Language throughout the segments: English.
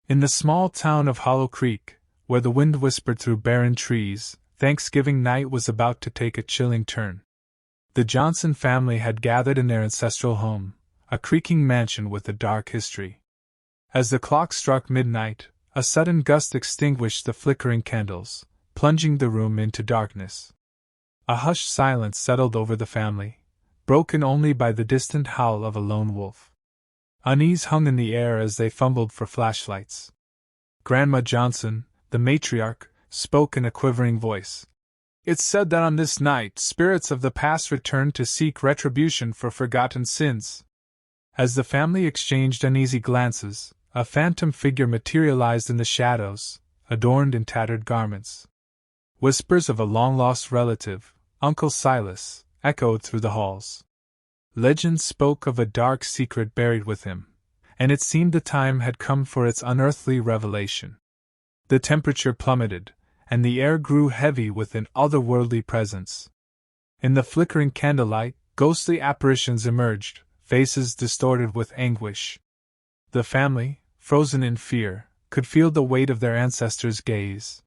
In the small town of Hollow Creek, where the wind whispered through barren trees, Thanksgiving night was about to take a chilling turn. The Johnson family had gathered in their ancestral home, a creaking mansion with a dark history. As the clock struck midnight, a sudden gust extinguished the flickering candles, plunging the room into darkness. A hushed silence settled over the family, broken only by the distant howl of a lone wolf. Unease hung in the air as they fumbled for flashlights. Grandma Johnson, the matriarch, spoke in a quivering voice. "It's said that on this night spirits of the past return to seek retribution for forgotten sins." As the family exchanged uneasy glances, a phantom figure materialized in the shadows, adorned in tattered garments. Whispers of a long-lost relative, Uncle Silas, echoed through the halls. Legend spoke of a dark secret buried with him, and it seemed the time had come for its unearthly revelation. The temperature plummeted, and the air grew heavy with an otherworldly presence. In the flickering candlelight, ghostly apparitions emerged, faces distorted with anguish. The family, frozen in fear, could feel the weight of their ancestors' gaze.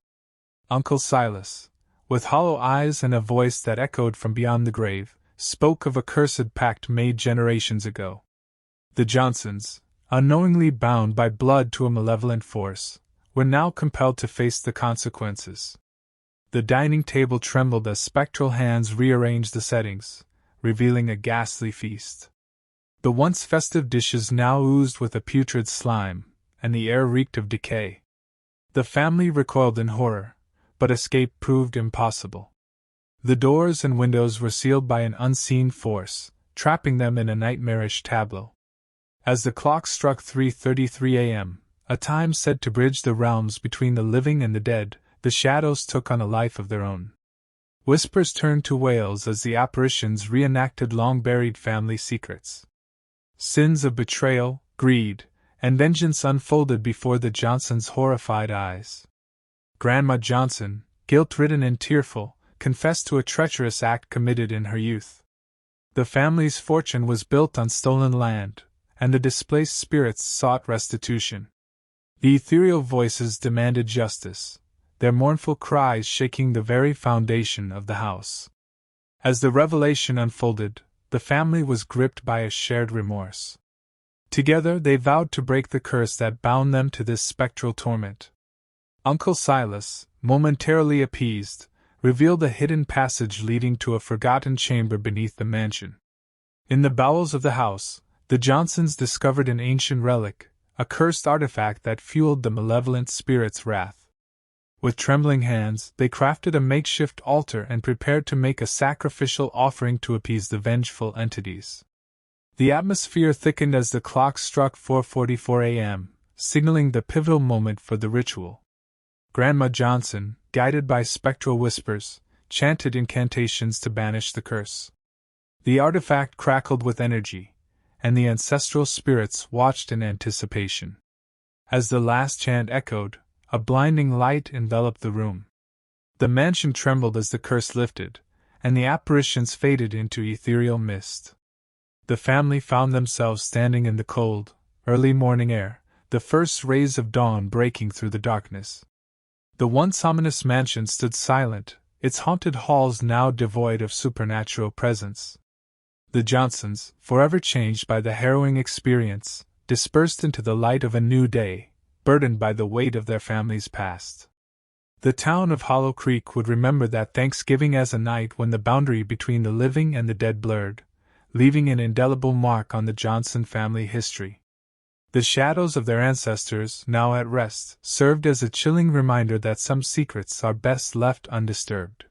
Uncle Silas, with hollow eyes and a voice that echoed from beyond the grave, spoke of a cursed pact made generations ago. The Johnsons, unknowingly bound by blood to a malevolent force, were now compelled to face the consequences. The dining table trembled as spectral hands rearranged the settings, revealing a ghastly feast. The once festive dishes now oozed with a putrid slime, and the air reeked of decay. The family recoiled in horror, but escape proved impossible. The doors and windows were sealed by an unseen force, trapping them in a nightmarish tableau. As the clock struck 3:33 a.m., a time said to bridge the realms between the living and the dead, the shadows took on a life of their own. Whispers turned to wails as the apparitions reenacted long-buried family secrets. Sins of betrayal, greed, and vengeance unfolded before the Johnsons' horrified eyes. Grandma Johnson, guilt-ridden and tearful, confessed to a treacherous act committed in her youth. The family's fortune was built on stolen land, and the displaced spirits sought restitution. The ethereal voices demanded justice, their mournful cries shaking the very foundation of the house. As the revelation unfolded, the family was gripped by a shared remorse. Together they vowed to break the curse that bound them to this spectral torment. Uncle Silas, momentarily appeased, revealed a hidden passage leading to a forgotten chamber beneath the mansion. In the bowels of the house, the Johnsons discovered an ancient relic, a cursed artifact that fueled the malevolent spirit's wrath. With trembling hands, they crafted a makeshift altar and prepared to make a sacrificial offering to appease the vengeful entities. The atmosphere thickened as the clock struck 4:44 a.m., signaling the pivotal moment for the ritual. Grandma Johnson, guided by spectral whispers, chanted incantations to banish the curse. The artifact crackled with energy, and the ancestral spirits watched in anticipation. As the last chant echoed, a blinding light enveloped the room. The mansion trembled as the curse lifted, and the apparitions faded into ethereal mist. The family found themselves standing in the cold, early morning air, the first rays of dawn breaking through the darkness. The once ominous mansion stood silent, its haunted halls now devoid of supernatural presence. The Johnsons, forever changed by the harrowing experience, dispersed into the light of a new day, burdened by the weight of their family's past. The town of Hollow Creek would remember that Thanksgiving as a night when the boundary between the living and the dead blurred, leaving an indelible mark on the Johnson family history. The shadows of their ancestors, now at rest, served as a chilling reminder that some secrets are best left undisturbed.